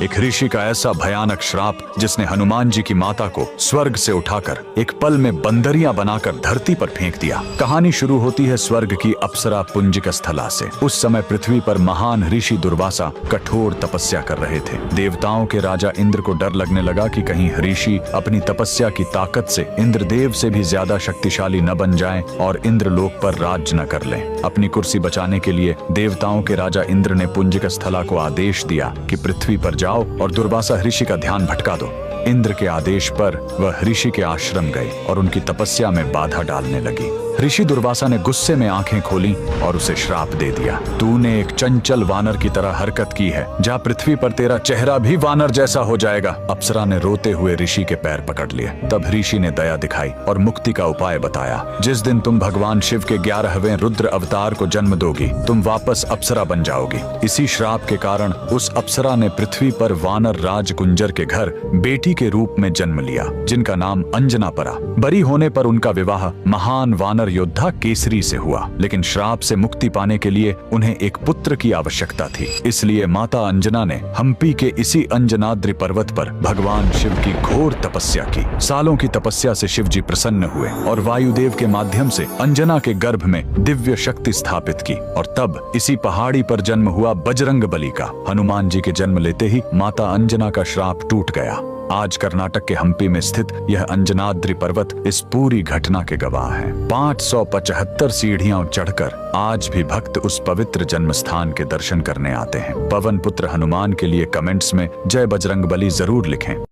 एक ऋषि का ऐसा भयानक श्राप जिसने हनुमान जी की माता को स्वर्ग से उठाकर एक पल में बंदरियां बनाकर धरती पर फेंक दिया। कहानी शुरू होती है स्वर्ग की अप्सरा पुंजिक स्थला से। उस समय पृथ्वी पर महान ऋषि दुर्वासा कठोर तपस्या कर रहे थे। देवताओं के राजा इंद्र को डर लगने लगा कि कहीं ऋषि अपनी तपस्या की ताकत से इंद्रदेव से भी ज्यादा शक्तिशाली न बन जाएं और इंद्रलोक पर राज्य न कर लें। अपनी कुर्सी बचाने के लिए देवताओं के राजा इंद्र ने पुंजिक स्थला को आदेश दिया कि पृथ्वी पर जाओ और दुर्वासा ऋषि का ध्यान भटका दो। इंद्र के आदेश पर वह ऋषि के आश्रम गए और उनकी तपस्या में बाधा डालने लगी। ऋषि दुर्वासा ने गुस्से में आंखें खोली और उसे श्राप दे दिया। तूने एक चंचल वानर की तरह हरकत की है, जा पृथ्वी पर तेरा चेहरा भी वानर जैसा हो जाएगा। अप्सरा ने रोते हुए ऋषि के पैर पकड़ लिए। तब ऋषि ने दया दिखाई और मुक्ति का उपाय बताया। जिस दिन तुम भगवान शिव के 11वें रुद्र अवतार को जन्म दोगी, तुम वापस अप्सरा बन जाओगी। इसी श्राप के कारण उस अप्सरा ने पृथ्वी पर वानर राज कुंजर के घर बेटी के रूप में जन्म लिया, जिनका नाम अंजना पड़ा। बरी होने पर उनका विवाह महान वानर योद्धा केसरी से हुआ, लेकिन श्राप से मुक्ति पाने के लिए उन्हें एक पुत्र की आवश्यकता थी। इसलिए माता अंजना ने हम्पी के इसी अंजनाद्रि पर्वत पर भगवान शिव की घोर तपस्या की। सालों की तपस्या से शिव जी प्रसन्न हुए और वायुदेव के माध्यम से अंजना के गर्भ में दिव्य शक्ति स्थापित की। और तब इसी पहाड़ी पर जन्म हुआ बजरंग बली का। हनुमान जी के जन्म लेते ही माता अंजना का श्राप टूट गया। आज कर्नाटक के हम्पी में स्थित यह अंजनाद्रि पर्वत इस पूरी घटना के गवाह है। 575 सीढ़ियां चढ़कर आज भी भक्त उस पवित्र जन्म स्थान के दर्शन करने आते हैं। पवन पुत्र हनुमान के लिए कमेंट्स में जय बजरंग बली जरूर लिखें।